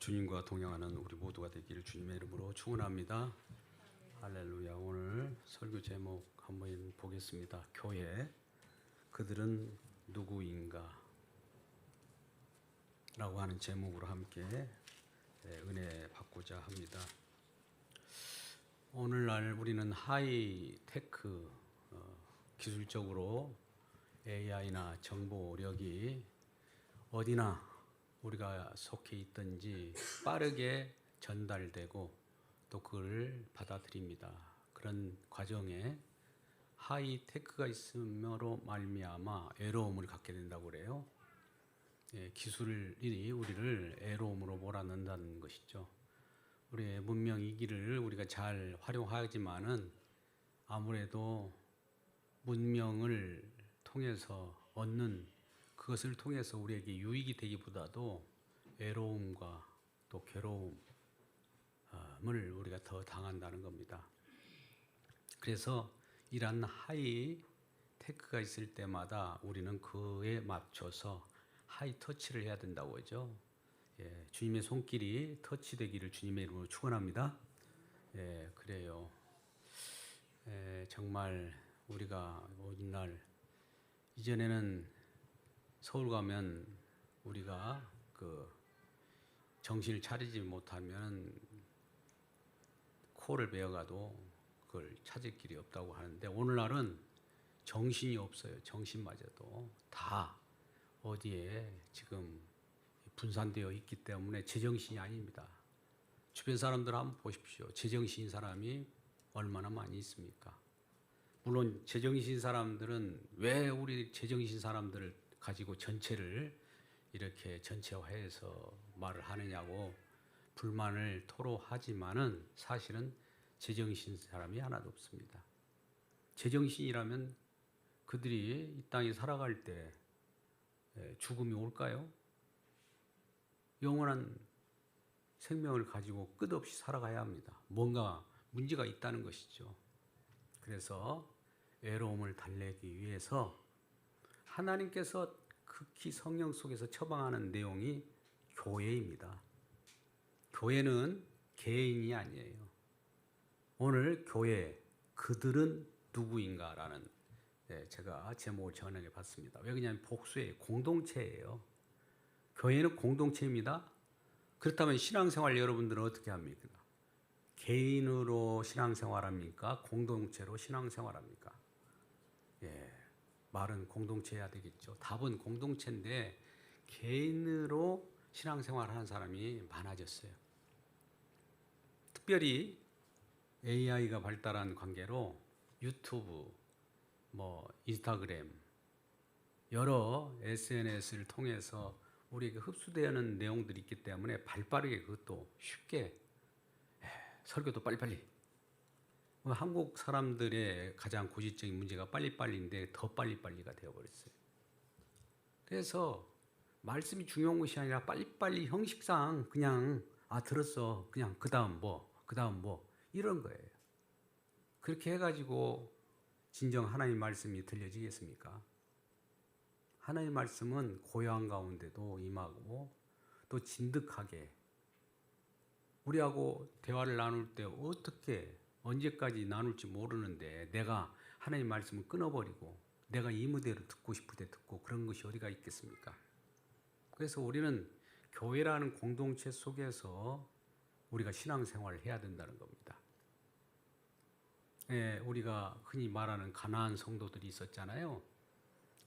주님과 동행하는 우리 모두가 되기를 주님의 이름으로 축원합니다. 할렐루야. 오늘 설교 제목 한번 보겠습니다. 교회 그들은 누구인가? 라고 하는 제목으로 함께 은혜 받고자 합니다. 오늘날 우리는 하이테크 기술적으로 AI나 정보력이 어디나 우리가 속해 있든지 빠르게 전달되고 또 그걸 받아들입니다. 그런 과정에 하이테크가 있음으로 말미암아 애로움을 갖게 된다고 그래요. 기술이 우리를 애로움으로 몰아넣는다는 것이죠. 우리의 문명 이기를 우리가 잘 활용하지만은 아무래도 문명을 통해서 얻는 그것을 통해서 우리에게 유익이 되기보다도 애로움과 또 괴로움을 우리가 더 당한다는 겁니다. 그래서 이러한 하이테크가 있을 때마다 우리는 그에 맞춰서 하이터치를 해야 된다고 하죠. 주님의 손길이 터치되기를 주님의 이름으로 축원합니다. 그래요. 정말 우리가 이날 이전에는 서울 가면 우리가 정신을 차리지 못하면 코를 베어가도 그걸 찾을 길이 없다고 하는데 오늘날은 정신이 없어요. 정신마저도 다 어디에 지금 분산되어 있기 때문에 제정신이 아닙니다. 주변 사람들 한번 보십시오. 제정신인 사람이 얼마나 많이 있습니까? 물론 제정신 사람들은 왜 우리 제정신 사람들을 가지고 전체를 이렇게 전체화해서 말을 하느냐고 불만을 토로하지만은 사실은 제정신 사람이 하나도 없습니다. 제정신이라면 그들이 이 땅에 살아갈 때 죽음이 올까요? 영원한 생명을 가지고 끝없이 살아가야 합니다. 뭔가 문제가 있다는 것이죠. 그래서 외로움을 달래기 위해서 하나님께서 극히 성령 속에서 처방하는 내용이 교회입니다. 교회는 개인이 아니에요. 오늘 교회 그들은 누구인가라는 제가 제목을 정해 봤습니다. 왜 그러냐면 복수의 공동체예요. 교회는 공동체입니다. 그렇다면 신앙생활 여러분들은 어떻게 합니까? 개인으로 신앙생활합니까? 공동체로 신앙생활합니까? 말은 공동체여야 되겠죠. 답은 공동체인데 개인으로 신앙생활하는 사람이 많아졌어요. 특별히 AI가 발달한 관계로 유튜브, 인스타그램, 여러 SNS를 통해서 우리에게 흡수되는 내용들이 있기 때문에 발빠르게 그것도 쉽게 설교도 빨리빨리. 한국 사람들의 가장 고질적인 문제가 빨리빨리인데 더 빨리빨리가 되어버렸어요. 그래서 말씀이 중요한 것이 아니라 빨리빨리 형식상 그냥 들었어. 그냥 그 다음 뭐 이런 거예요. 그렇게 해가지고 진정 하나님 말씀이 들려지겠습니까? 하나님 말씀은 고요한 가운데도 임하고 또 진득하게 우리하고 대화를 나눌 때 어떻게 언제까지 나눌지 모르는데 내가 하나님 말씀을 끊어버리고 내가 이 무대로 듣고 싶을 때 듣고 그런 것이 어디가 있겠습니까? 그래서 우리는 교회라는 공동체 속에서 우리가 신앙생활을 해야 된다는 겁니다. 우리가 흔히 말하는 가나안 성도들이 있었잖아요.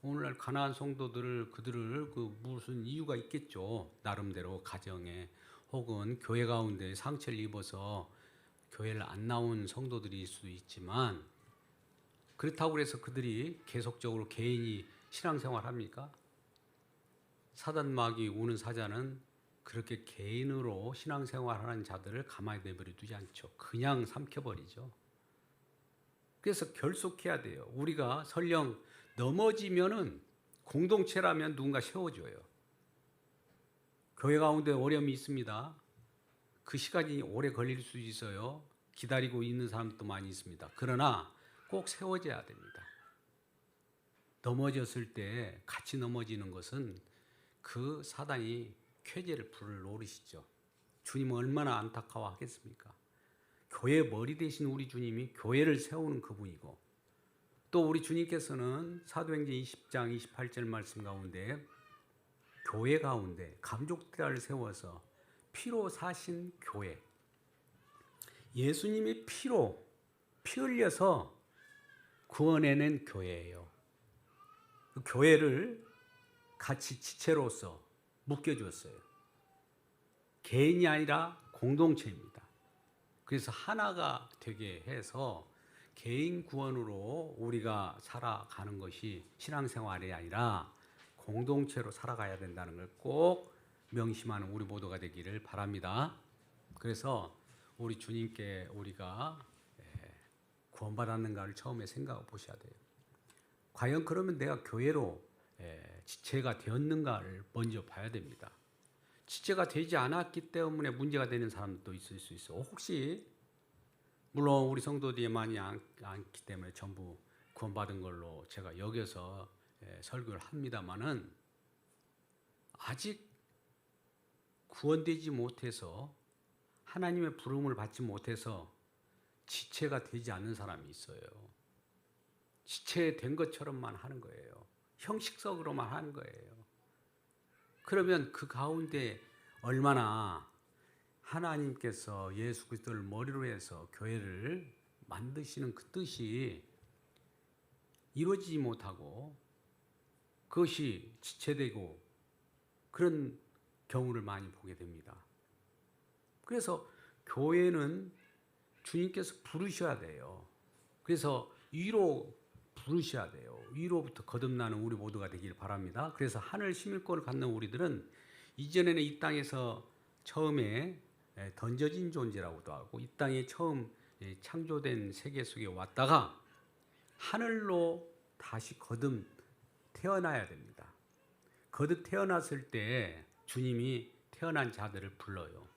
오늘날 가나안 성도들을 그들을 무슨 이유가 있겠죠. 나름대로 가정에 혹은 교회 가운데 상처를 입어서 교회를 안 나온 성도들일 수도 있지만 그렇다고 해서 그들이 계속적으로 개인이 신앙생활 합니까? 사단마귀 우는 사자는 그렇게 개인으로 신앙생활하는 자들을 가만히 내버려 두지 않죠. 그냥 삼켜버리죠. 그래서 결속해야 돼요. 우리가 설령 넘어지면은 공동체라면 누군가 세워줘요. 교회 가운데 어려움이 있습니다. 그 시간이 오래 걸릴 수 있어요. 기다리고 있는 사람도 많이 있습니다. 그러나 꼭 세워져야 됩니다. 넘어졌을 때 같이 넘어지는 것은 그 사단이 쾌재를 부를 노릇이죠. 주님은 얼마나 안타까워하겠습니까? 교회 머리 대신 우리 주님이 교회를 세우는 그분이고, 또 우리 주님께서는 사도행전 20장 28절 말씀 가운데 교회 가운데 감족대를 세워서 피로 사신 교회, 예수님이 피로 피 흘려서 구원해낸 교회예요. 그 교회를 같이 지체로서 묶여주었어요. 개인이 아니라 공동체입니다. 그래서 하나가 되게 해서 개인 구원으로 우리가 살아가는 것이 신앙생활이 아니라 공동체로 살아가야 된다는 걸 꼭 명심하는 우리 모두가 되기를 바랍니다. 그래서 우리 주님께 우리가 구원받았는가를 처음에 생각해 보셔야 돼요. 과연 그러면 내가 교회로 지체가 되었는가를 먼저 봐야 됩니다. 지체가 되지 않았기 때문에 문제가 되는 사람도 있을 수 있어요. 혹시 물론 우리 성도들이 많이 않기 때문에 전부 구원받은 걸로 제가 여겨서 설교를 합니다마는 아직 구원되지 못해서 하나님의 부름을 받지 못해서 지체가 되지 않는 사람이 있어요. 지체된 것처럼만 하는 거예요. 형식적으로만 하는 거예요. 그러면 그 가운데 얼마나 하나님께서 예수 그리스도를 머리로 해서 교회를 만드시는 그 뜻이 이루어지지 못하고 그것이 지체되고 그런 경우를 많이 보게 됩니다. 그래서 교회는 주님께서 부르셔야 돼요. 그래서 위로 부르셔야 돼요. 위로부터 거듭나는 우리 모두가 되길 바랍니다. 그래서 하늘 시민권을 갖는 우리들은 이전에는 이 땅에서 처음에 던져진 존재라고도 하고 이 땅에 처음 창조된 세계 속에 왔다가 하늘로 다시 거듭 태어나야 됩니다. 거듭 태어났을 때 주님이 태어난 자들을 불러요.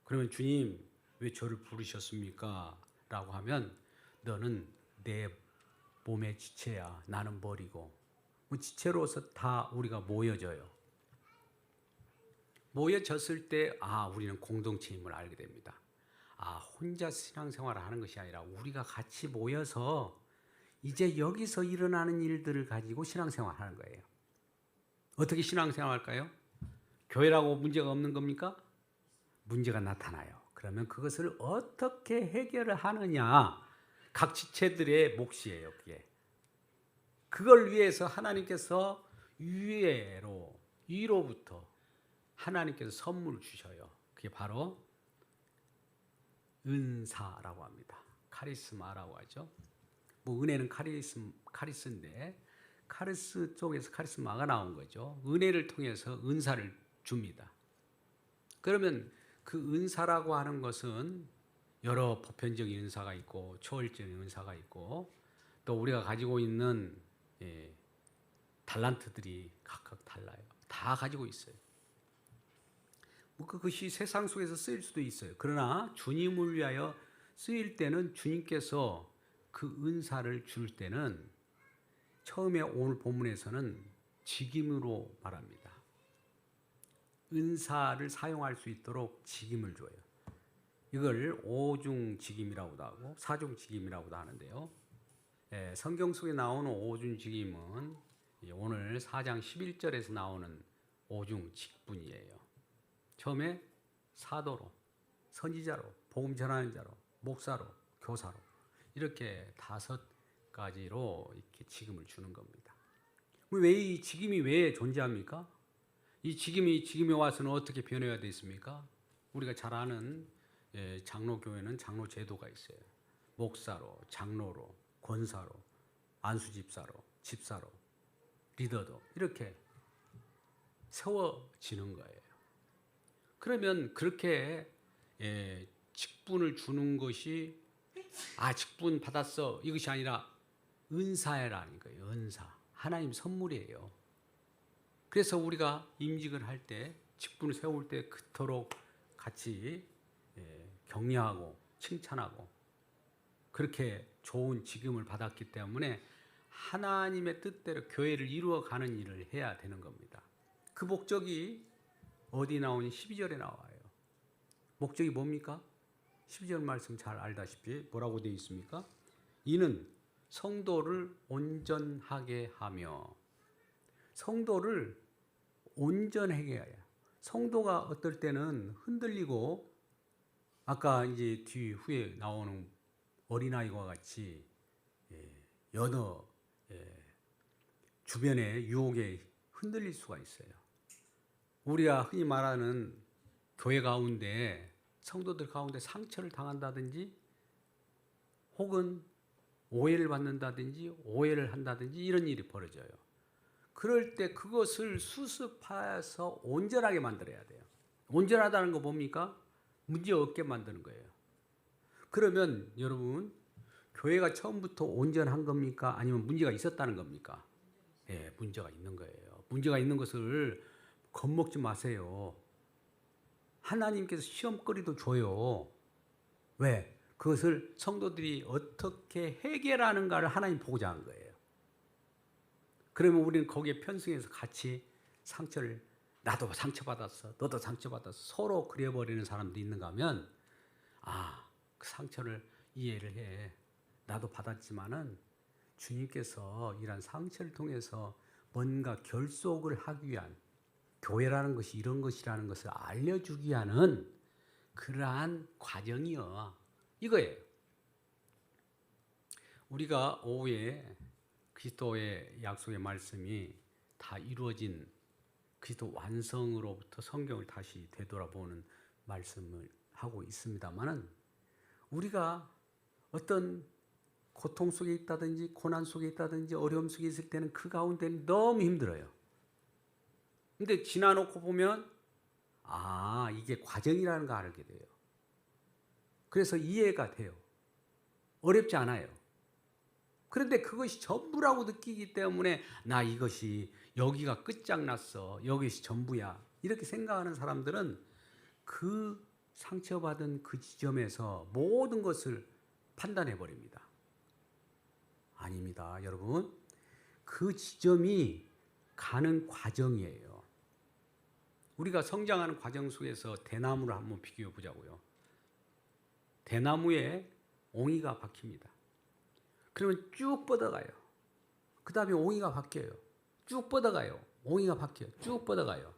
그러면 주님 왜 저를 부르셨습니까? 라고 하면 너는 내 몸의 지체야. 나는 머리고. 지체로서 다 우리가 모여져요. 모여졌을 때 우리는 공동체임을 알게 됩니다. 혼자 신앙생활을 하는 것이 아니라 우리가 같이 모여서 이제 여기서 일어나는 일들을 가지고 신앙생활을 하는 거예요. 어떻게 신앙생활 할까요? 교회라고 문제가 없는 겁니까? 문제가 나타나요. 그러면 그것을 어떻게 해결을 하느냐, 각 지체들의 몫이에요. 그게. 그걸 위해서 하나님께서 위로부터 하나님께서 선물을 주셔요. 그게 바로 은사라고 합니다. 카리스마라고 하죠. 은혜는 카리스인데 카리스 쪽에서 카리스마가 나온 거죠. 은혜를 통해서 은사를 줍니다. 그러면 그 은사라고 하는 것은 여러 보편적인 은사가 있고 초월적인 은사가 있고 또 우리가 가지고 있는 달란트들이 각각 달라요. 다 가지고 있어요. 그것이 세상 속에서 쓰일 수도 있어요. 그러나 주님을 위하여 쓰일 때는 주님께서 그 은사를 줄 때는 처음에 오늘 본문에서는 직임으로 말합니다. 은사를 사용할 수 있도록 직임을 줘요. 이걸 오중직임이라고도 하고 사중직임이라고도 하는데요. 성경 속에 나오는 오중직임은 오늘 4장 11절에서 나오는 오중직분이에요. 처음에 사도로, 선지자로, 복음 전하는 자로, 목사로, 교사로 이렇게 5가지로 이렇게 직임을 주는 겁니다. 왜 이 직임이 왜 존재합니까? 이 직임이 와서는 어떻게 변해야 되어 있습니까? 우리가 잘 아는 장로교회는 장로 제도가 있어요. 목사로, 장로로, 권사로, 안수집사로, 집사로, 리더도 이렇게 세워지는 거예요. 그러면 그렇게 직분을 주는 것이 직분 받았어 이것이 아니라 은사라는 거예요. 은사. 하나님 선물이에요. 그래서 우리가 임직을 할 때 직분을 세울 때 그토록 같이 격려하고 칭찬하고 그렇게 좋은 직임을 받았기 때문에 하나님의 뜻대로 교회를 이루어가는 일을 해야 되는 겁니다. 그 목적이 어디 나오니 12절에 나와요. 목적이 뭡니까? 12절 말씀 잘 알다시피 뭐라고 되어 있습니까? 이는 성도를 온전하게 하며, 성도를 온전하게 해야. 성도가 어떨 때는 흔들리고 아까 이제 뒤 후에 나오는 어린아이와 같이 여러 주변의 유혹에 흔들릴 수가 있어요. 우리가 흔히 말하는 교회 가운데 성도들 가운데 상처를 당한다든지 혹은 오해를 받는다든지 오해를 한다든지 이런 일이 벌어져요. 그럴 때 그것을 수습해서 온전하게 만들어야 돼요. 온전하다는 거 뭡니까? 문제 없게 만드는 거예요. 그러면 여러분, 교회가 처음부터 온전한 겁니까? 아니면 문제가 있었다는 겁니까? 예, 문제가 있는 거예요. 문제가 있는 것을 겁먹지 마세요. 하나님께서 시험거리도 줘요. 왜? 그것을 성도들이 어떻게 해결하는가를 하나님 보고자 한 거예요. 그러면 우리는 거기에 편승해서 같이 상처를, 나도 상처받았어, 너도 상처받았어, 서로 그래버리는 사람도 있는가 하면, 그 상처를 이해를 해. 나도 받았지만은 주님께서 이런 상처를 통해서 뭔가 결속을 하기 위한, 교회라는 것이 이런 것이라는 것을 알려주기 위한 그러한 과정이요. 이거예요. 우리가 오후에 그리스도의 약속의 말씀이 다 이루어진 그리스도 완성으로부터 성경을 다시 되돌아보는 말씀을 하고 있습니다만은, 우리가 어떤 고통 속에 있다든지 고난 속에 있다든지 어려움 속에 있을 때는 그 가운데는 너무 힘들어요. 근데 지나놓고 보면 이게 과정이라는 걸 알게 돼요. 그래서 이해가 돼요. 어렵지 않아요. 그런데 그것이 전부라고 느끼기 때문에 나 이것이 여기가 끝장났어, 여기서 전부야, 이렇게 생각하는 사람들은 그 상처받은 그 지점에서 모든 것을 판단해 버립니다. 아닙니다, 여러분. 그 지점이 가는 과정이에요. 우리가 성장하는 과정 속에서 대나무를 한번 비교해 보자고요. 대나무에 옹이가 박힙니다. 그러면 쭉 뻗어가요. 그 다음에 옹이가 바뀌어요. 쭉 뻗어가요. 옹이가 바뀌어요. 쭉 뻗어가요.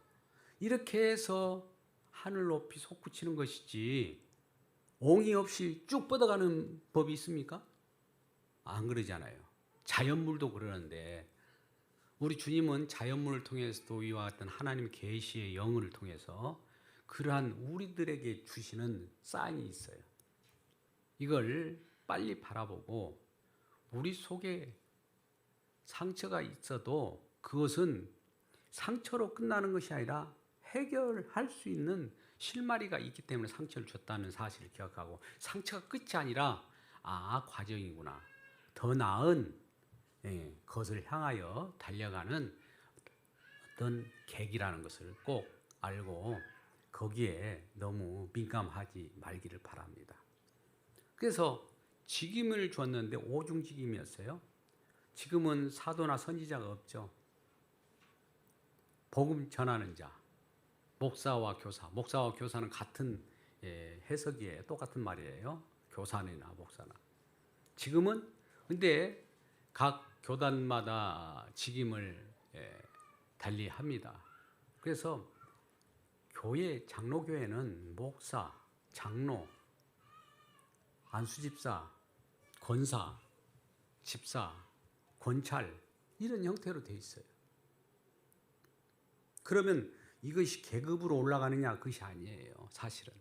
이렇게 해서 하늘 높이 솟구치는 것이지, 옹이 없이 쭉 뻗어가는 법이 있습니까? 안 그러잖아요. 자연물도 그러는데, 우리 주님은 자연물을 통해서도 이와 같은 하나님 계시의 영을 통해서 그러한 우리들에게 주시는 사인이 있어요. 이걸 빨리 바라보고, 우리 속에 상처가 있어도 그것은 상처로 끝나는 것이 아니라 해결할 수 있는 실마리가 있기 때문에 상처를 줬다는 사실을 기억하고, 상처가 끝이 아니라 과정이구나, 더 나은 것을 향하여 달려가는 어떤 계기라는 것을 꼭 알고 거기에 너무 민감하지 말기를 바랍니다. 그래서 직임을 줬는데 오중직임이었어요. 지금은 사도나 선지자가 없죠. 복음 전하는 자, 목사와 교사. 목사와 교사는 같은 해석이에요. 똑같은 말이에요. 교사나 목사나. 지금은 근데 각 교단마다 직임을 달리 합니다. 그래서 교회, 장로교회는 목사, 장로, 안수집사, 권사, 집사, 권찰, 이런 형태로 되어 있어요. 그러면 이것이 계급으로 올라가느냐? 그것이 아니에요, 사실은.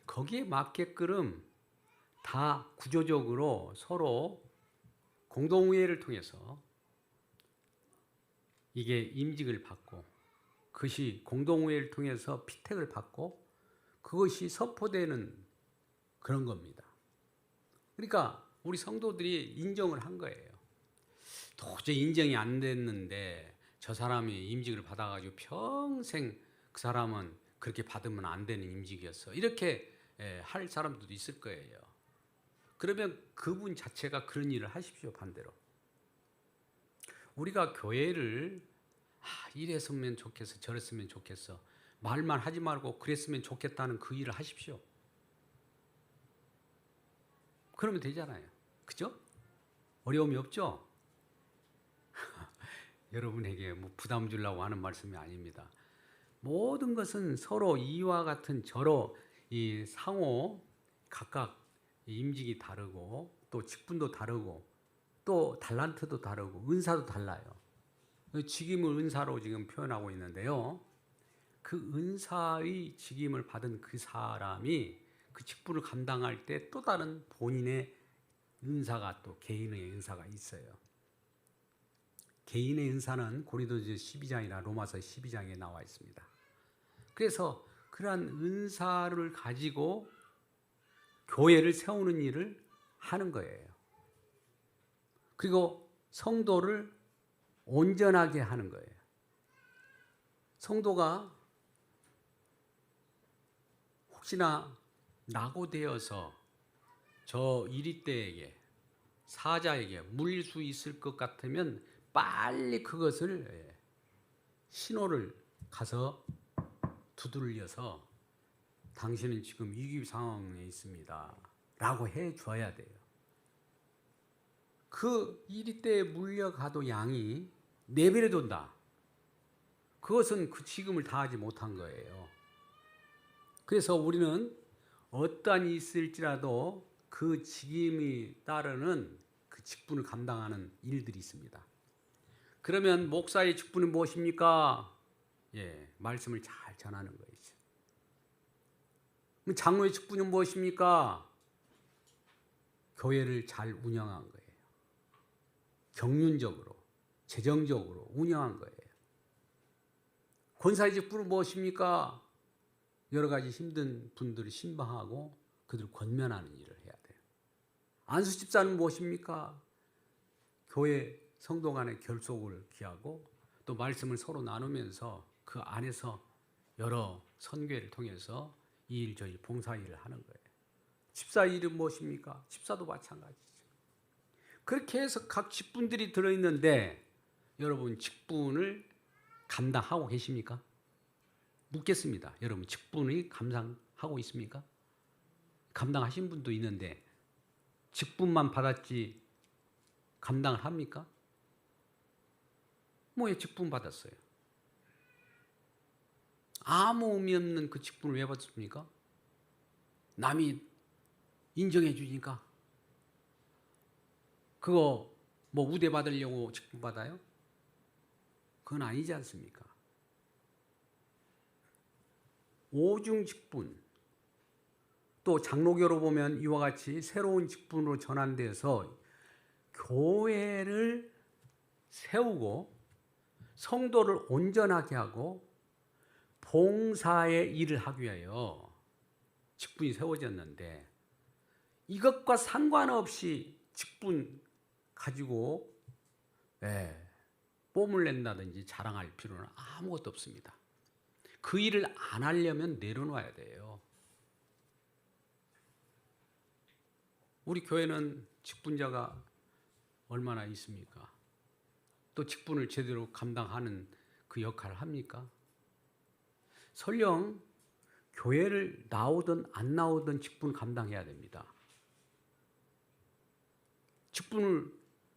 거기에 맞게끔 다 구조적으로 서로 공동의회를 통해서 이게 임직을 받고, 그것이 공동의회를 통해서 피택을 받고, 그것이 선포되는 그런 겁니다. 그러니까 우리 성도들이 인정을 한 거예요. 도저히 인정이 안 됐는데 저 사람이 임직을 받아가지고 평생 그 사람은 그렇게 받으면 안 되는 임직이었어, 이렇게 할 사람들도 있을 거예요. 그러면 그분 자체가 그런 일을 하십시오. 반대로 우리가 교회를 이랬으면 좋겠어, 저랬으면 좋겠어, 말만 하지 말고 그랬으면 좋겠다는 그 일을 하십시오. 그러면 되잖아요. 그죠? 어려움이 없죠? 여러분에게 뭐 부담 주려고 하는 말씀이 아닙니다. 모든 것은 서로 이와 같은 저로 이 상호 각각 임직이 다르고 또 직분도 다르고 또 달란트도 다르고 은사도 달라요. 직임을 은사로 지금 표현하고 있는데요. 그 은사의 직임을 받은 그 사람이 그 직분을 감당할 때 또 다른 본인의 은사가 또 개인의 은사가 있어요. 개인의 은사는 고린도서 12장이나 로마서 12장에 나와 있습니다. 그래서 그러한 은사를 가지고 교회를 세우는 일을 하는 거예요. 그리고 성도를 온전하게 하는 거예요. 성도가 혹시나 낙오되어서 저 이리떼에게 사자에게 물릴 수 있을 것 같으면 빨리 그것을 신호를 가서 두들려서 당신은 지금 위기 상황에 있습니다 라고 해줘야 돼요. 그 이리떼에 물려가도 양이 내버려 둔다. 그것은 그 직임을 다하지 못한 거예요. 그래서 우리는 어떠한 일이 있을지라도 그 직임이 따르는 그 직분을 감당하는 일들이 있습니다. 그러면 목사의 직분은 무엇입니까? 말씀을 잘 전하는 것이죠. 장로의 직분은 무엇입니까? 교회를 잘 운영한 거예요. 경륜적으로, 재정적으로 운영한 거예요. 권사의 직분은 무엇입니까? 여러 가지 힘든 분들을 신방하고 그들을 권면하는 일을 해야 돼요. 안수 집사는 무엇입니까? 교회 성도 간의 결속을 기하고 또 말씀을 서로 나누면서 그 안에서 여러 선교회를 통해서 이 일 저 일 봉사 일을 하는 거예요. 집사의 일은 무엇입니까? 집사도 마찬가지죠. 그렇게 해서 각 직분들이 들어있는데 여러분 직분을 감당하고 계십니까? 묻겠습니다. 여러분 직분이 감당하고 있습니까? 감당하신 분도 있는데 직분만 받았지 감당을 합니까? 뭐 직분 받았어요. 아무 의미 없는 그 직분을 왜 받습니까? 남이 인정해 주니까. 그거 뭐 우대 받으려고 직분 받아요? 그건 아니지 않습니까? 오중 직분, 또 장로교로 보면 이와 같이 새로운 직분으로 전환돼서 교회를 세우고 성도를 온전하게 하고 봉사의 일을 하기 위하여 직분이 세워졌는데 이것과 상관없이 직분 가지고 뽐을 낸다든지 자랑할 필요는 아무것도 없습니다. 그 일을 안 하려면 내려놔야 돼요. 우리 교회는 직분자가 얼마나 있습니까? 또 직분을 제대로 감당하는 그 역할을 합니까? 설령 교회를 나오든 안 나오든 직분 감당해야 됩니다. 직분을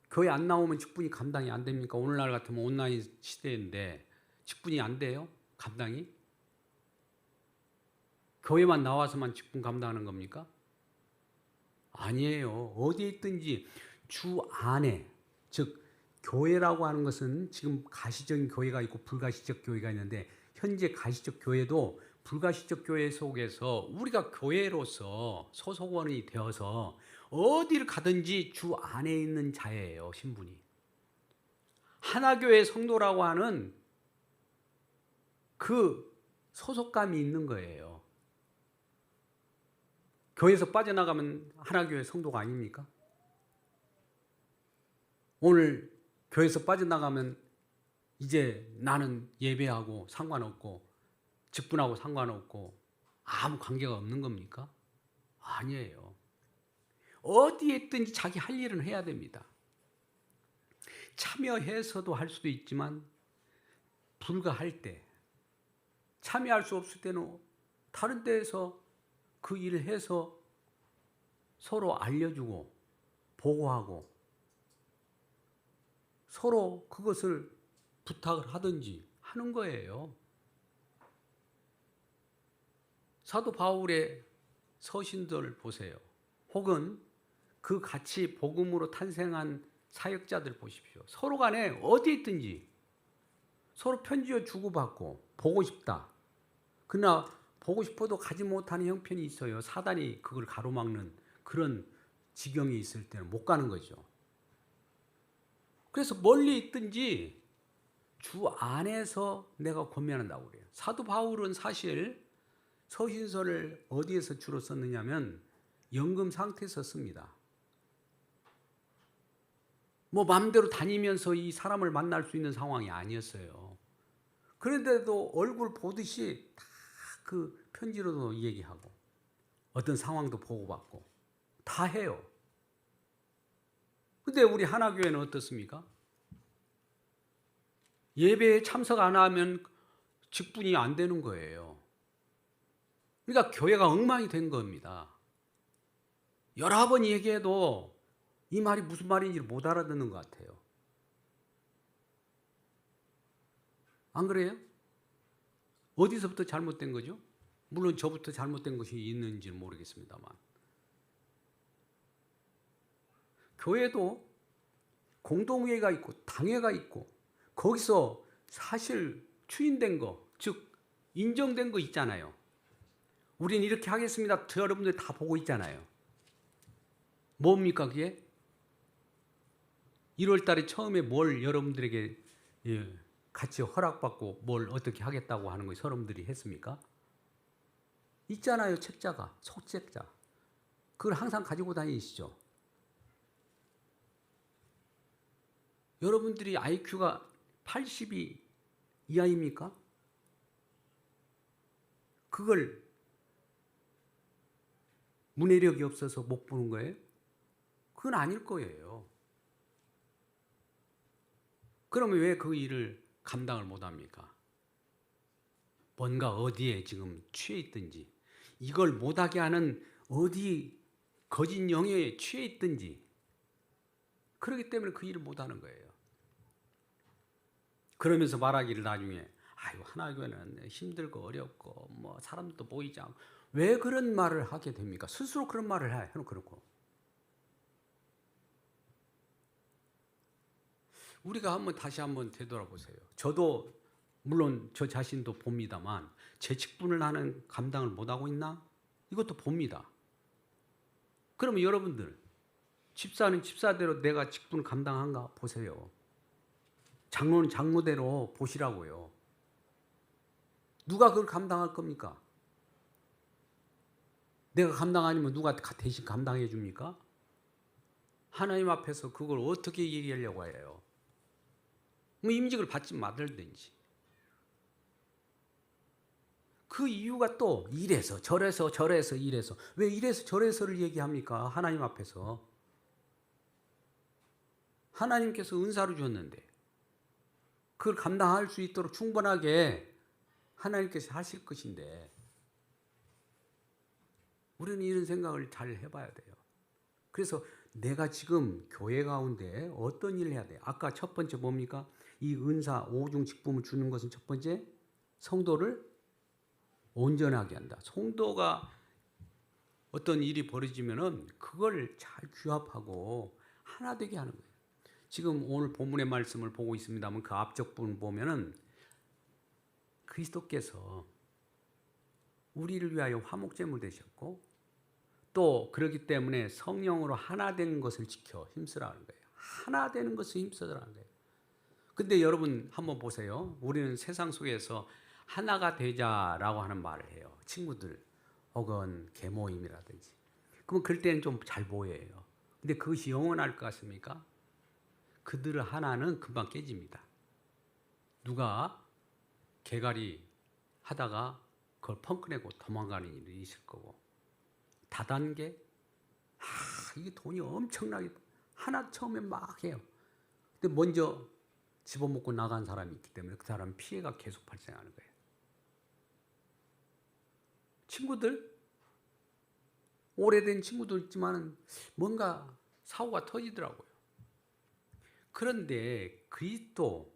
교회 안 나오면 직분이 감당이 안 됩니까? 오늘날 같으면 온라인 시대인데 직분이 안 돼요? 감당이? 교회만 나와서만 직분 감당하는 겁니까? 아니에요. 어디에 있든지 주 안에, 즉 교회라고 하는 것은 지금 가시적인 교회가 있고 불가시적 교회가 있는데 현재 가시적 교회도 불가시적 교회 속에서 우리가 교회로서 소속원이 되어서 어디를 가든지 주 안에 있는 자예요. 신분이. 하나교회 성도라고 하는 그 소속감이 있는 거예요. 교회에서 빠져나가면 하나교회 성도가 아닙니까? 오늘 교회에서 빠져나가면 이제 나는 예배하고 상관없고 직분하고 상관없고 아무 관계가 없는 겁니까? 아니에요. 어디에 있든지 자기 할 일은 해야 됩니다. 참여해서도 할 수도 있지만 불가할 때 참여할 수 없을 때는 다른 데에서 그 일을 해서 서로 알려주고 보고하고 서로 그것을 부탁을 하든지 하는 거예요. 사도 바울의 서신들 보세요. 혹은 그 같이 복음으로 탄생한 사역자들 보십시오. 서로 간에 어디 있든지 서로 편지を주고받고 보고 싶다. 그러나 보고 싶어도 가지 못하는 형편이 있어요. 사단이 그걸 가로막는 그런 지경이 있을 때는 못 가는 거죠. 그래서 멀리 있든지 주 안에서 내가 권면한다고 그래요. 사도 바울은 사실 서신서를 어디에서 주로 썼느냐면 연금 상태에서 씁니다. 뭐 마음대로 다니면서 이 사람을 만날 수 있는 상황이 아니었어요. 그런데도 얼굴 보듯이 다 그 편지로도 얘기하고 어떤 상황도 보고받고 다 해요. 근데 우리 하나교회는 어떻습니까? 예배에 참석 안 하면 직분이 안 되는 거예요. 그러니까 교회가 엉망이 된 겁니다. 여러 번 얘기해도 이 말이 무슨 말인지 못 알아듣는 것 같아요. 안 그래요? 어디서부터 잘못된 거죠? 물론 저부터 잘못된 것이 있는지는 모르겠습니다만. 교회도 공동회가 있고 당회가 있고 거기서 사실 추인된 거, 즉 인정된 거 있잖아요. 우린 이렇게 하겠습니다. 여러분들 다 보고 있잖아요. 뭡니까 그게? 1월 달에 처음에 뭘 여러분들에게 같이 허락받고 뭘 어떻게 하겠다고 하는 거 여러분들이 했습니까? 있잖아요. 책자가, 속책자. 그걸 항상 가지고 다니시죠. 여러분들이 IQ가 80이 이하입니까? 그걸 문해력이 없어서 못 보는 거예요? 그건 아닐 거예요. 그러면 왜 그 일을 감당을 못 합니까? 뭔가 어디에 지금 취해 있든지 이걸 못하게 하는 어디 거짓 영역에 취해 있든지 그렇기 때문에 그 일을 못하는 거예요. 그러면서 말하기를 나중에 아유 하나교회는 힘들고 어렵고 뭐 사람도 보이지 않고 왜 그런 말을 하게 됩니까? 스스로 그런 말을 해놓고 그렇고 우리가 다시 한번 되돌아보세요. 저도 물론 저 자신도 봅니다만 제 직분을 나는 감당을 못하고 있나? 이것도 봅니다. 그러면 여러분들 집사는 집사대로 내가 직분을 감당한가 보세요. 장로는 장로대로 보시라고요. 누가 그걸 감당할 겁니까? 내가 감당 아니면 누가 대신 감당해 줍니까? 하나님 앞에서 그걸 어떻게 얘기하려고 해요? 뭐 임직을 받지 말든지. 그 이유가 또 이래서 저래서 이래서 왜 이래서 저래서를 얘기합니까? 하나님 앞에서. 하나님께서 은사를 주었는데 그걸 감당할 수 있도록 충분하게 하나님께서 하실 것인데 우리는 이런 생각을 잘 해봐야 돼요. 그래서 내가 지금 교회 가운데 어떤 일을 해야 돼요? 아까 첫 번째 뭡니까? 이 은사 오중 직분을 주는 것은 첫 번째 성도를 온전하게 한다. 성도가 어떤 일이 벌어지면은 그걸 잘 규합하고 하나 되게 하는 거예요. 지금 오늘 본문의 말씀을 보고 있습니다만 그 앞쪽 부분 보면은 그리스도께서 우리를 위하여 화목제물 되셨고 또 그렇기 때문에 성령으로 하나 되는 것을 지켜 힘쓰라는 거예요. 하나 되는 것을 힘쓰라는 거예요. 근데 여러분 한번 보세요. 우리는 세상 속에서 하나가 되자라고 하는 말을 해요. 친구들 혹은 계모임이라든지. 그러면 그럴 때는 좀 잘 보여요. 근데 그것이 영원할 것 같습니까? 그들의 하나는 금방 깨집니다. 누가 개가리 하다가 그걸 펑크내고 도망가는 일이 있을 거고 다단계 이게 돈이 엄청나게 하나 처음에 막 해요. 근데 먼저 집어먹고 나간 사람이 있기 때문에 그 사람은 피해가 계속 발생하는 거예요. 친구들, 오래된 친구도 있지만 뭔가 사고가 터지더라고요. 그런데 그리스도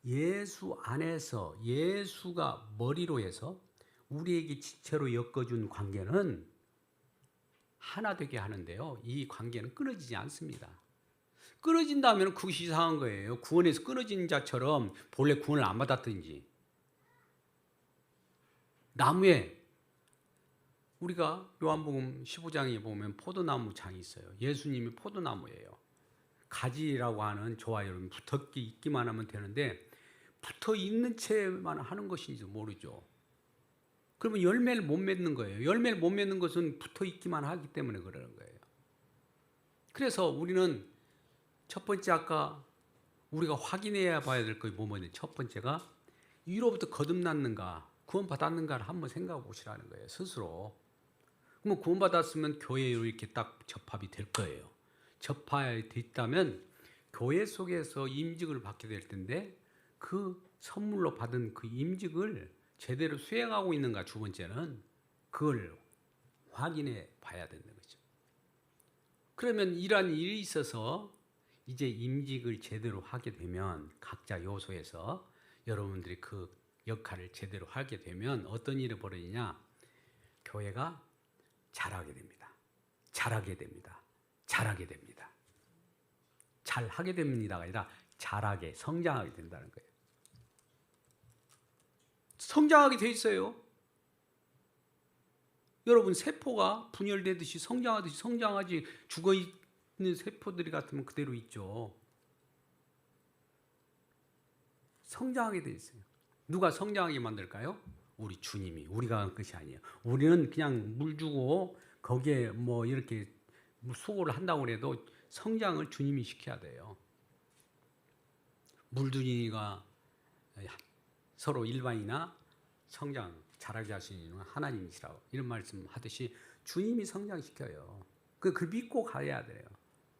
예수 안에서 예수가 머리로 해서 우리에게 지체로 엮어준 관계는 하나 되게 하는데요. 이 관계는 끊어지지 않습니다. 끊어진다면 그것이 이상한 거예요. 구원에서 끊어진 자처럼 본래 구원을 안 받았든지. 나무에 우리가 요한복음 15장에 보면 포도나무 장이 있어요. 예수님이 포도나무예요. 가지라고 하는 저와 여러분 붙어 있기만 하면 되는데 붙어 있는 채만 하는 것인지 모르죠. 그러면 열매를 못 맺는 거예요. 열매를 못 맺는 것은 붙어 있기만 하기 때문에 그러는 거예요. 그래서 우리는 첫 번째 아까 우리가 확인해야 봐야 될 것이 뭐냐면 첫 번째가 위로부터 거듭났는가 구원 받았는가를 한번 생각해 보시라는 거예요. 스스로. 그러면 구원 받았으면 교회로 이렇게 딱 접합이 될 거예요. 접합이 됐다면 교회 속에서 임직을 받게 될 텐데 그 선물로 받은 그 임직을 제대로 수행하고 있는가 두 번째는 그걸 확인해 봐야 되는 거죠. 그러면 이러한 일이 있어서 이제 임직을 제대로 하게 되면 각자 요소에서 여러분들이 그 역할을 제대로 하게 되면 어떤 일이 벌어지냐? 교회가 잘하게 됩니다. 잘하게 됩니다. 잘하게 됩니다. 잘하게 됩니다가 아니라 잘하게 성장하게 된다는 거예요. 성장하게 돼 있어요. 여러분 세포가 분열되듯이 성장하듯이 성장하지 죽어있는 세포들이 같으면 그대로 있죠. 성장하게 돼 있어요. 누가 성장하게 만들까요? 우리 주님이. 우리가 한 것이 아니에요. 우리는 그냥 물 주고 거기에 뭐 이렇게 수고를 한다고 해도 성장을 주님이 시켜야 돼요. 물두니가 서로 일반이나 성장 잘하게 하시는 하나님이시라고 이런 말씀 하듯이 주님이 성장시켜요. 그걸 믿고 가야 돼요.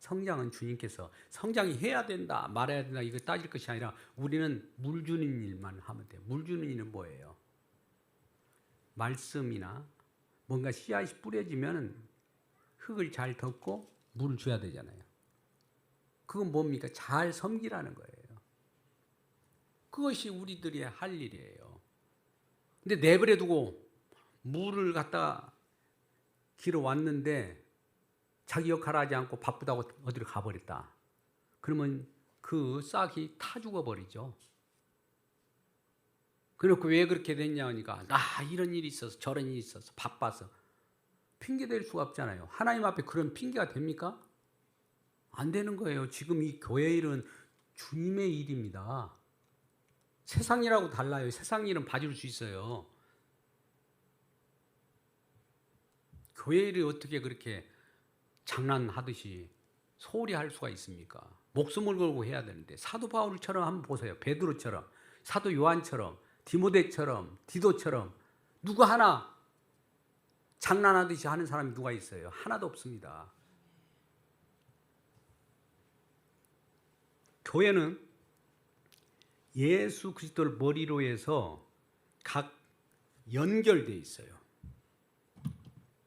성장은 주님께서 성장이 해야 된다 말해야 된다 이거 따질 것이 아니라 우리는 물 주는 일만 하면 돼요. 물 주는 일은 뭐예요? 말씀이나 뭔가 씨앗이 뿌려지면 흙을 잘 덮고 물을 줘야 되잖아요. 그건 뭡니까? 잘 섬기라는 거예요. 그것이 우리들이 할 일이에요. 근데 내버려 두고 물을 갖다 길어 왔는데 자기 역할을 하지 않고 바쁘다고 어디로 가버렸다. 그러면 그 싹이 타 죽어버리죠. 그렇고 왜 그렇게 됐냐 하니까 이런 일이 있어서 저런 일이 있어서 바빠서 핑계 댈 수가 없잖아요. 하나님 앞에 그런 핑계가 됩니까? 안 되는 거예요. 지금 이 교회 일은 주님의 일입니다. 세상 일하고 달라요. 세상 일은 봐줄 수 있어요. 교회 일이 어떻게 그렇게 장난하듯이 소홀히 할 수가 있습니까? 목숨을 걸고 해야 되는데 사도 바울처럼 한번 보세요. 베드로처럼 사도 요한처럼 디모데처럼 디도처럼 누구 하나 장난하듯이 하는 사람이 누가 있어요? 하나도 없습니다. 교회는 예수 그리스도를 머리로 해서 각 연결되어 있어요.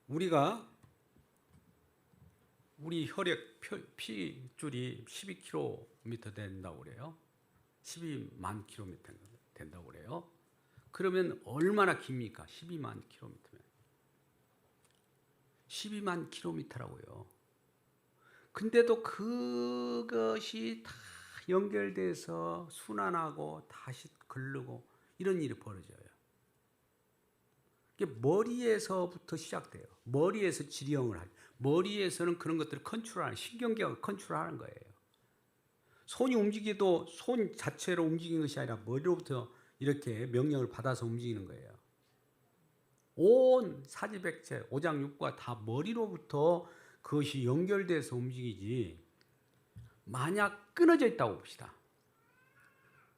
우리 혈액 피줄이 12km 된다고 그래요. 12만 km 된다고 그래요. 그러면 얼마나 깁니까? 12만 km면. 12만 km라고요. 근데도 그것이 다 연결돼서 순환하고 다시 걸르고 이런 일이 벌어져요. 이게 머리에서부터 시작돼요. 머리에서 지령을 하죠. 머리에서는 그런 것들을 컨트롤하는 신경계가 컨트롤하는 거예요. 손이 움직여도 손 자체로 움직이는 것이 아니라 머리로부터 이렇게 명령을 받아서 움직이는 거예요. 온 사지백체, 오장육부가 다 머리로부터 그것이 연결돼서 움직이지 만약 끊어져 있다고 봅시다.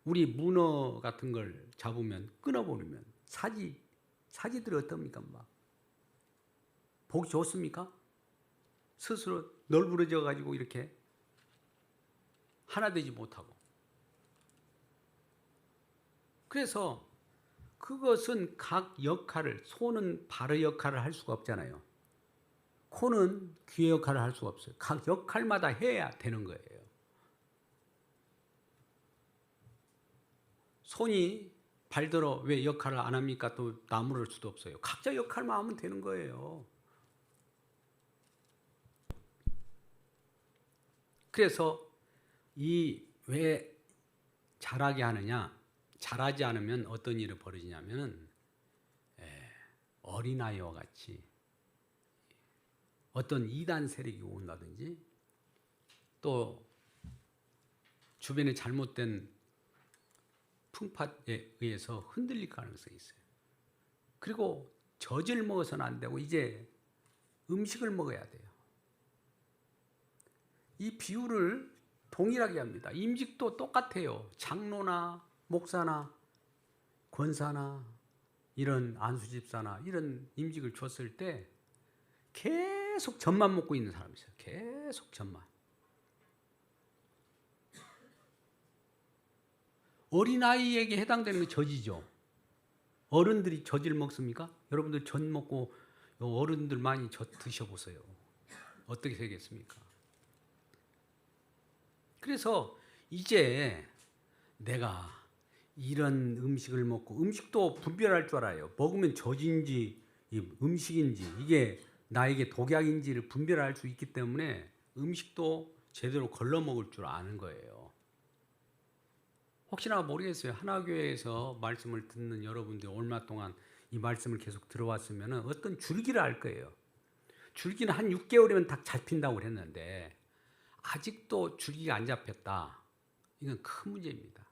우리 문어 같은 걸 잡으면 끊어버리면 사지들이 어떻습니까? 막 보기 좋습니까? 스스로 널브러져 가지고 이렇게 하나 되지 못하고. 그래서 그것은 각 역할을, 소는 발의 역할을 할 수가 없잖아요. 코는 귀의 역할을 할 수가 없어요. 각 역할마다 해야 되는 거예요. 손이 발들어 왜 역할을 안 합니까? 또 나무랄 수도 없어요. 각자 역할만 하면 되는 거예요. 그래서 이 왜 잘하게 하느냐? 잘하지 않으면 어떤 일이 벌어지냐면은 어린아이와 같이 어떤 이단 세력이 온다든지 또 주변에 잘못된 풍파에 의해서 흔들릴 가능성이 있어요. 그리고 젖을 먹어서는 안 되고 이제 음식을 먹어야 돼요. 이 비율을 동일하게 합니다. 임직도 똑같아요. 장로나 목사나 권사나 이런 안수집사나 이런 임직을 줬을 때 계속 젖만 먹고 있는 사람이 있어요. 계속 젖만. 어린아이에게 해당되는 게 젖이죠. 어른들이 젖을 먹습니까? 여러분들 젖 먹고 어른들 많이 젖 드셔보세요. 어떻게 되겠습니까? 그래서 이제 내가 이런 음식을 먹고 음식도 분별할 줄 알아요. 먹으면 젖인지 음식인지 이게 나에게 독약인지를 분별할 수 있기 때문에 음식도 제대로 걸러 먹을 줄 아는 거예요. 혹시나 모르겠어요. 하나교회에서 말씀을 듣는 여러분들이 얼마 동안 이 말씀을 계속 들어왔으면 어떤 줄기를 알 거예요. 줄기는 한 6개월이면 다 잡힌다고 그랬는데 아직도 줄기가 안 잡혔다. 이건 큰 문제입니다.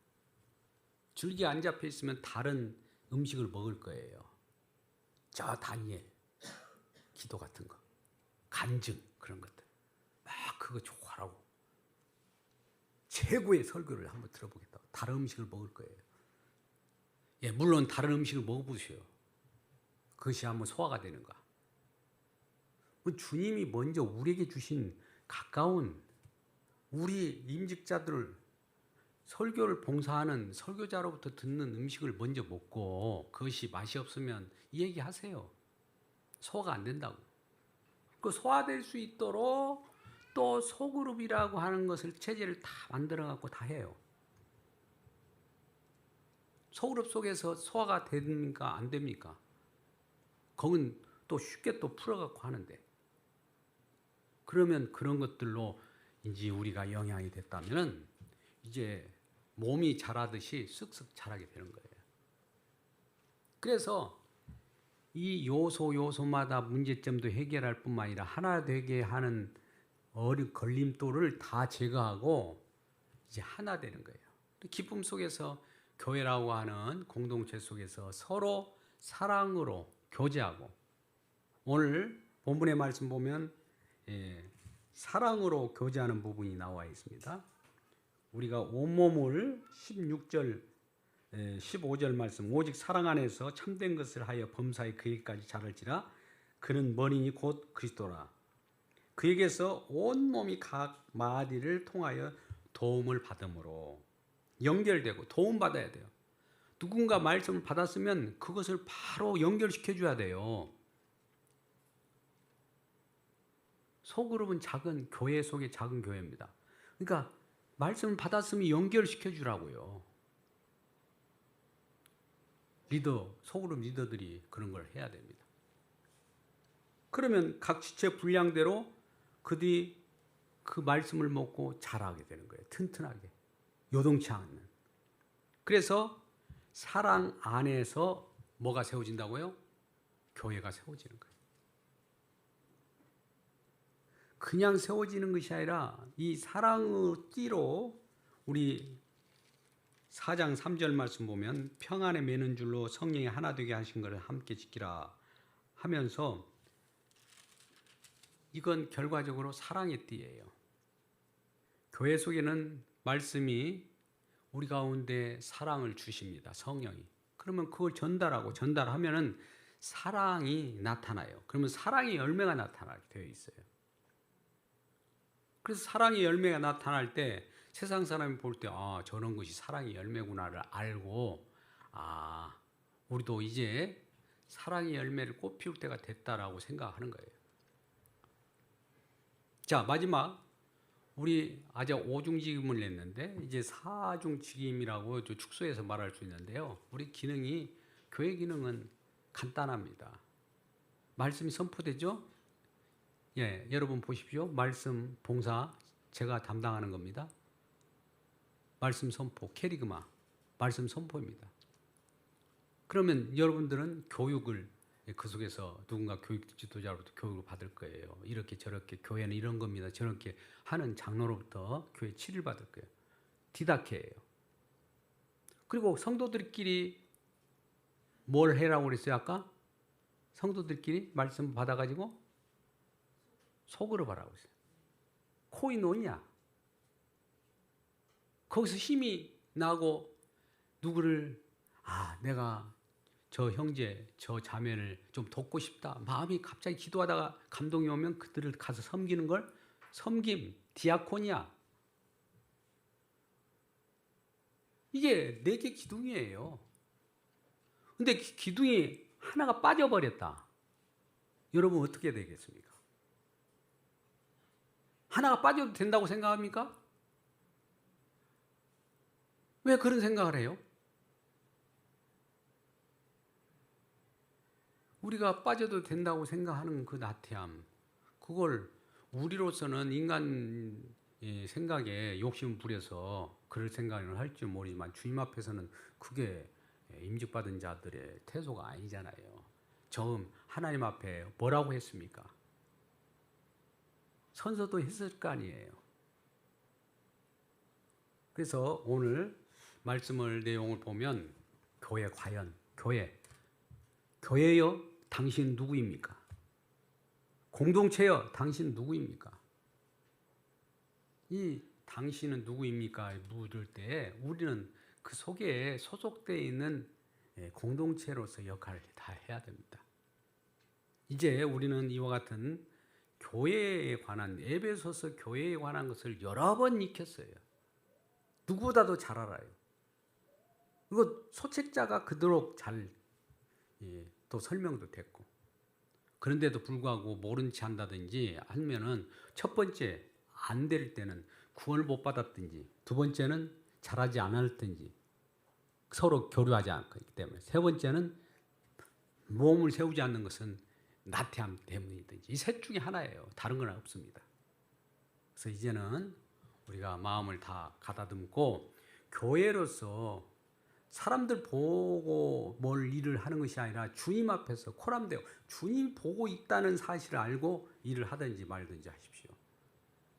줄기가 안 잡혀 있으면 다른 음식을 먹을 거예요. 저 다니엘, 기도 같은 거, 간증 그런 것들. 막 그거 좋아하라고. 최고의 설교를 한번 들어보겠다. 다른 음식을 먹을 거예요. 예, 물론 다른 음식을 먹어보세요. 그것이 한번 소화가 되는가. 주님이 먼저 우리에게 주신 가까운 우리 임직자들을 설교를 봉사하는 설교자로부터 듣는 음식을 먼저 먹고 그것이 맛이 없으면 이 얘기하세요. 소화가 안 된다고. 그 소화될 수 있도록 또 소그룹이라고 하는 것을 체제를 다 만들어 갖고 다 해요. 소그룹 속에서 소화가 됩니까? 안 됩니까? 거긴 또 쉽게 또 풀어 갖고 하는데. 그러면 그런 것들로 이제 우리가 영향이 됐다면은 이제 몸이 자라듯이 쓱쓱 자라게 되는 거예요. 그래서 이 요소마다 문제점도 해결할 뿐만 아니라 하나 되게 하는 걸림돌을 다 제거하고 이제 하나 되는 거예요. 기쁨 속에서 교회라고 하는 공동체 속에서 서로 사랑으로 교제하고 오늘 본문의 말씀 보면 사랑으로 교제하는 부분이 나와 있습니다. 우리가 온몸을 16절 15절 말씀 오직 사랑 안에서 참된 것을 하여 범사에 그에게까지 자랄지라 그는 머리니 곧 그리스도라. 그에게서 온몸이 각 마디를 통하여 도움을 받음으로 연결되고 도움받아야 돼요. 누군가 말씀을 받았으면 그것을 바로 연결시켜 줘야 돼요. 소그룹은 작은 교회 속의 작은 교회입니다. 그러니까 말씀을 받았으면 연결시켜 주라고요. 소그룹 리더들이 그런 걸 해야 됩니다. 그러면 각 지체 분량대로 그들이 그 말씀을 먹고 자라게 되는 거예요. 튼튼하게. 요동치 않는. 그래서 사랑 안에서 뭐가 세워진다고요? 교회가 세워지는 거예요. 그냥 세워지는 것이 아니라 이 사랑의 띠로 우리 4장 3절 말씀 보면 평안에 매는 줄로 성령이 하나 되게 하신 것을 함께 지키라 하면서 이건 결과적으로 사랑의 띠예요. 교회 속에는 말씀이 우리 가운데 사랑을 주십니다. 성령이. 그러면 그걸 전달하면은 사랑이 나타나요. 그러면 사랑의 열매가 나타나게 되어 있어요. 그래서 사랑의 열매가 나타날 때 세상 사람이 볼 때 저런 것이 사랑의 열매구나를 알고 우리도 이제 사랑의 열매를 꽃피울 때가 됐다라고 생각하는 거예요. 자, 마지막 우리 아직 오중직임을 냈는데 이제 사중직임이라고 축소해서 말할 수 있는데요. 우리 기능이 교회 기능은 간단합니다. 말씀이 선포되죠? 예, 여러분 보십시오. 말씀 봉사 제가 담당하는 겁니다. 말씀 선포 캐리그마 말씀 선포입니다. 그러면 여러분들은 교육을 그 속에서 누군가 교육 지도자로부터 교육을 받을 거예요. 이렇게 저렇게 교회는 이런 겁니다. 저렇게 하는 장로로부터 교회 치료를 받을 거예요. 디다케예요. 그리고 성도들끼리 뭘 해라고 그랬어요 아까? 성도들끼리 말씀 받아가지고 속으로 바라고 있어요. 코이노니아. 거기서 힘이 나고 누구를 내가 저 형제, 저 자매를 좀 돕고 싶다. 마음이 갑자기 기도하다가 감동이 오면 그들을 가서 섬기는 걸 섬김, 디아코니아. 이게 4개 기둥이에요. 근데 기둥이 하나가 빠져버렸다. 여러분 어떻게 되겠습니까? 하나가 빠져도 된다고 생각합니까? 왜 그런 생각을 해요? 우리가 빠져도 된다고 생각하는 그 나태함, 그걸 우리로서는 인간 생각에 욕심 부려서 그럴 생각을 할지 모르지만 주님 앞에서는 그게 임직받은 자들의 태도가 아니잖아요. 처음 하나님 앞에 뭐라고 했습니까? 선서도 했을 거 아니에요. 그래서 오늘 말씀을 내용을 보면 교회 과연 교회여 당신 누구입니까? 공동체여 당신 누구입니까? 이 당신은 누구입니까? 물을 때 우리는 그 속에 소속되어 있는 공동체로서 역할을 다 해야 됩니다. 이제 우리는 이와 같은 교회에 관한 에베소서 교회에 관한 것을 여러 번 익혔어요. 누구보다도 잘 알아요. 그리고 소책자가 그토록 잘 또 설명도 됐고, 그런데도 불구하고 모른 체 한다든지 하면은 첫 번째 안 될 때는 구원을 못 받았든지, 두 번째는 잘하지 않았든지 서로 교류하지 않기 때문에, 세 번째는 모험을 세우지 않는 것은 나태함 때문이든지, 이 셋 중에 하나예요. 다른 건 없습니다. 그래서 이제는 우리가 마음을 다 가다듬고 교회로서 사람들 보고 뭘 일을 하는 것이 아니라 주님 앞에서 코람되어 주님 보고 있다는 사실을 알고 일을 하든지 말든지 하십시오.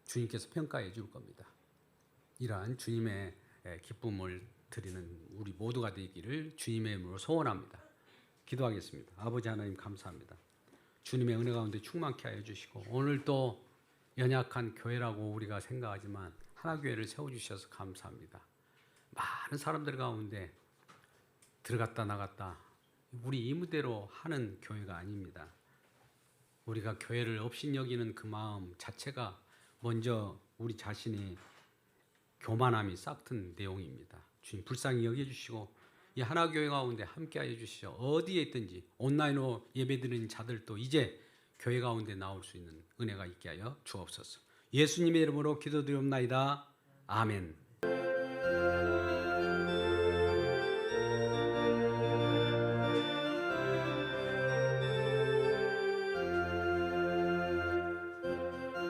주님께서 평가해 줄 겁니다. 이러한 주님의 기쁨을 드리는 우리 모두가 되기를 주님의 이름으로 소원합니다. 기도하겠습니다. 아버지 하나님 감사합니다. 주님의 은혜 가운데 충만케 하여 주시고, 오늘 또 연약한 교회라고 우리가 생각하지만 하나교회를 세워주셔서 감사합니다. 많은 사람들 가운데 들어갔다 나갔다 우리 이무대로 하는 교회가 아닙니다. 우리가 교회를 업신여기는 그 마음 자체가 먼저 우리 자신이 교만함이 싹튼 내용입니다. 주님 불쌍히 여겨주시고 이 하나교회 가운데 함께하여 주시죠. 어디에 있든지 온라인으로 예배드리는 자들도 이제 교회 가운데 나올 수 있는 은혜가 있게 하여 주옵소서. 예수님의 이름으로 기도드리옵나이다. 아멘.